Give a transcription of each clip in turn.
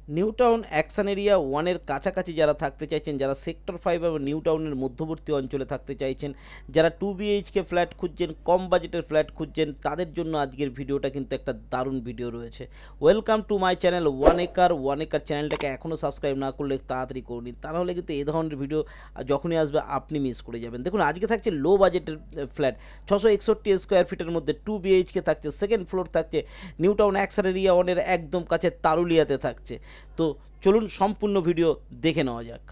New town action area ওয়ানের কাছাকাছি যারা থাকতে চাইছেন, যারা সেক্টর 5 এবং নিউ টাউনের মধ্যবর্তী অঞ্চলে থাকতে চাইছেন, যারা 2 BHK ফ্ল্যাট খুঁজছেন, কম বাজেটের ফ্ল্যাট খুঁজছেন, তাদের জন্য আজকের ভিডিওটা কিন্তু একটা দারুণ ভিডিও রয়েছে। Welcome to my channel one acre চ্যানেলটাকে এখনও সাবস্ক্রাইব না করলে তাড়াতাড়ি করে নিন, তা নাহলে কিন্তু এই ধরনের ভিডিও যখনই আসবে আপনি মিস করে যাবেন। দেখুন আজকে থাকছে লো বাজেটের ফ্ল্যাট, 661 স্কোয়ার ফিটের মধ্যে 2 BHK থাকছে, সেকেন্ড ফ্লোর থাকছে, নিউ টাউন অ্যাকশন এরিয়া ওয়ানের একদম কাছে তারুলিয়াতে থাকছে। তো চলুন সম্পূর্ণ ভিডিও দেখে নেওয়া যাক।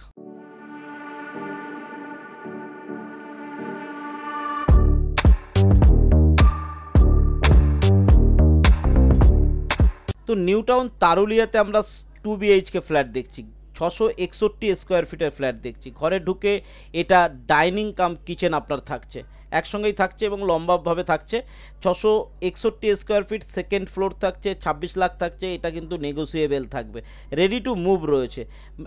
তো নিউ টাউন তারুলিয়াতে আমরা 2 BHK ফ্ল্যাট দেখছি, 661 স্কোয়ার ফিটের ফ্ল্যাট দেখছি। ঘরে ঢুকে এটা ডাইনিং কাম কিচেন আপনার থাকছে, একসঙ্গেই থাকছে এবং লম্বাভাবে থাকছে। 661 স্কোয়ার ফিট, সেকেন্ড ফ্লোর থাকছে, 26 লাখ থাকছে। এটা কিন্তু নেগোসিয়েবল থাকবে, রেডি টু মুভ রয়েছে,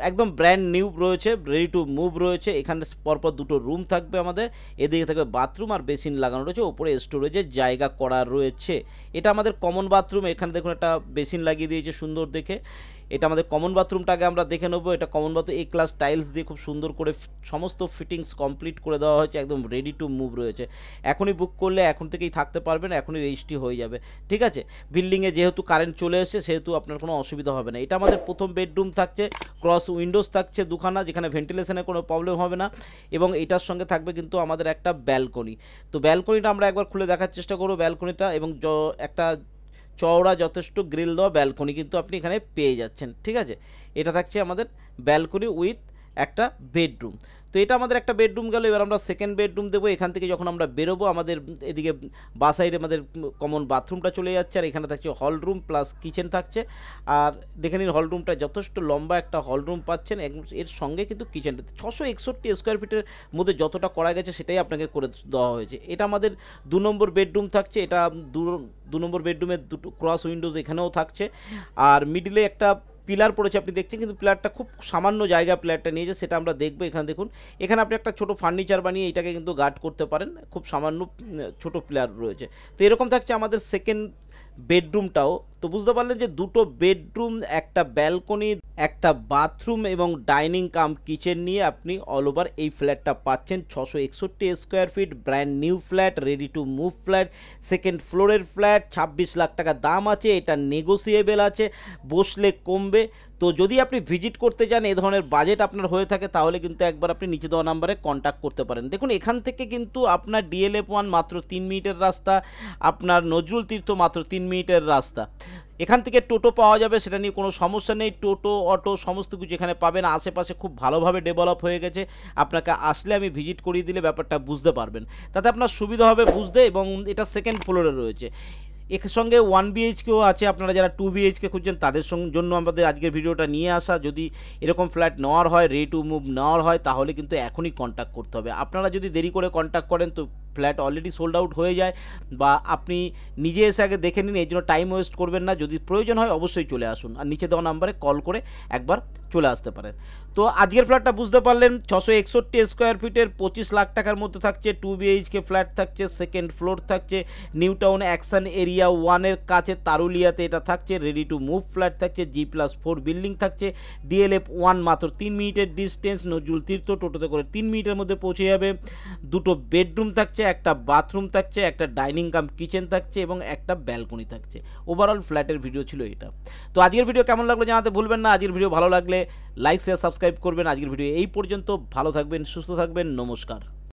একদম ব্র্যান্ড নিউ রয়েছে, রেডি টু মুভ রয়েছে। এখানে পরপর দুটো রুম থাকবে আমাদের, এদিকে থাকবে বাথরুম আর বেসিন লাগানো রয়েছে, ওপরে স্টোরেজের জায়গা করা রয়েছে। এটা আমাদের কমন বাথরুম, এখানে দেখুন একটা বেসিন লাগিয়ে দিয়েছে সুন্দর দেখে। এটা আমাদের কমন বাথরুমটাকে আমরা দেখে নেবো। এটা কমন বাথরুম এ ক্লাস টাইলস দিয়ে খুব সুন্দর করে সমস্ত ফিটিংস কমপ্লিট করে দেওয়া হয়েছে, একদম রেডি টু মুভ রয়েছে। এখনই বুক করলে এখন থেকেই থাকতে পারবেন, এখনই রেজিস্ট্রি হয়ে যাবে, ঠিক আছে। বিল্ডিংয়ে যেহেতু কারেন্ট চলে এসেছে সেহেতু আপনার কোনো অসুবিধা হবে না। এটা আমাদের প্রথম বেডরুম থাকছে, ক্রস উইন্ডোজ থাকছে দুখানা, যেখানে ভেন্টিলেশনের কোনো প্রবলেম হবে না। এবং এটার সঙ্গে থাকবে কিন্তু আমাদের একটা ব্যালকনি। তো ব্যালকনিটা আমরা একবার খুলে দেখার চেষ্টা করবো ব্যালকনিটা, এবং একটা চওড়া যথেষ্ট গ্রিল দেওয়া ব্যালকনি কিন্তু আপনি এখানে পেয়ে যাচ্ছেন, ঠিক আছে। এটা থাকছে আমাদের ব্যালকনি উইথ একটা বেডরুম। তো এটা আমাদের একটা বেডরুম গেল। এবার আমরা সেকেন্ড বেডরুম দেবো। এখান থেকে যখন আমরা বেরোবো আমাদের এদিকে বা সাইডে আমাদের কমন বাথরুমটা চলে যাচ্ছে, আর এখানে থাকছে হল রুম প্লাস কিচেন থাকছে। আর দেখে নিন হল রুমটা যথেষ্ট লম্বা একটা হল রুম পাচ্ছেন, এর সঙ্গে কিন্তু কিচেনটা 661 স্কোয়ার ফিটের মধ্যে যতটা করা গেছে সেটাই আপনাকে করে দেওয়া হয়েছে। এটা আমাদের 2 নম্বর বেডরুম থাকছে। এটা 2 নম্বর বেডরুমের দুটো ক্রস উইন্ডোজ এখানেও থাকছে, আর মিডিলে একটা পিলার পড়েছে আপনি দেখছেন, কিন্তু পিলারটা খুব সামান্য জায়গা পিলারটা নিয়েছে, সেটা আমরা দেখবো। এখানে দেখুন, এখানে আপনি একটা ছোট ফার্নিচার বানিয়ে এটাকে কিন্তু গার্ড করতে পারেন, খুব সামান্য ছোট পিলার রয়েছে। তো এরকম থাকছে আমাদের সেকেন্ড বেডরুমটাও। তো বুঝতে পারলেন যে দুটো বেডরুম, একটা ব্যালকনি, একটা বাথরুম এবং ডাইনিং কাম কিচেন নিয়ে আপনি অল ওভার এই ফ্ল্যাটটা পাচ্ছেন। 661 square feet, brand new flat, ready to move flat, second ফ্লোরের ফ্ল্যাট, 26 লাখ টাকা দাম আছে। এটা নেগোসিয়েবল আছে, বসলে কমবে। তো যদি আপনি ভিজিট করতে চান, এ ধরনের বাজেট আপনার হয়ে থাকে, তাহলে কিন্তু একবার আপনি নিচে দেওয়া নাম্বারে কন্ট্যাক্ট করতে পারেন। দেখুন এখান থেকে কিন্তু আপনার DLF1 মাত্র 3 মিনিটের রাস্তা, আপনার নজরুল তীর্থ মাত্র 3 মিনিটের রাস্তা। এখান থেকে টোটো পাওয়া যাবে, সেটা নিয়ে কোনো সমস্যা নেই। টোটো, অটো সমস্ত কিছু এখানে পাবেন। আশেপাশে খুব ভালোভাবে ডেভেলপ হয়ে গেছে, আপনাকে আসলে আমি ভিজিট করিয়ে দিলে ব্যাপারটা বুঝতে পারবেন, তাতে আপনার সুবিধা হবে বুঝতে। এবং এটা সেকেন্ড ফ্লোরে রয়েছে, এর সঙ্গে 1 BHKও আছে। আপনারা যারা 2 BHK খুঁজছেন তাদের জন্য আমাদের আজকের ভিডিওটা নিয়ে আসা। যদি এরকম ফ্ল্যাট নেওয়ার হয়, রেডি টু মুভ নেওয়ার হয়, তাহলে কিন্তু এখনই কন্ট্যাক্ট করতে হবে। আপনারা যদি দেরি করে কন্ট্যাক্ট করেন তো ফ্ল্যাট অলরেডি সোল্ড আউট হয়ে যায়, বা আপনি নিজে এসে আগে দেখে নিন, এই জন্য টাইম ওয়েস্ট করবেন না। যদি প্রয়োজন হয় অবশ্যই চলে আসুন, আর নিচে দেওয়া নাম্বারে কল করে একবার চলে আসতে পারেন। তো আজকের ফ্ল্যাটটা বুঝতে পারলেন, 661 স্কোয়ার ফিটের 25 লাখ টাকার মধ্যে থাকছে, 2 BHK ফ্ল্যাট থাকছে, সেকেন্ড ফ্লোর থাকছে, নিউ টাউন অ্যাকশন এরিয়া 1-এর কাছে তারুলিয়াতে এটা থাকছে, রেডি টু মুভ ফ্ল্যাট থাকছে, G+4 বিল্ডিং থাকছে, DLF1 মাত্র 3 মিনিটের ডিস্টেন্স, নজরুল তীর্থ টোটোতে করে 3 মিনিটের মধ্যে পৌঁছে যাবে। দুটো বেডরুম থাকছে, একটা বাথরুম থাকছে, একটা ডাইনিং কাম কিচেন থাকছে এবং একটা ব্যালকনি থাকছে। ওভারঅল ফ্ল্যাটের ভিডিও ছিল এটা। তো আজকের ভিডিও কেমন লাগলো জানাতে ভুলবেন না। আজকের ভিডিও ভালো লাগলে লাইক শেয়ার সাবস্ক্রাইব করবেন। আজকের ভিডিও এই পর্যন্ত, ভালো থাকবেন, সুস্থ থাকবেন, নমস্কার।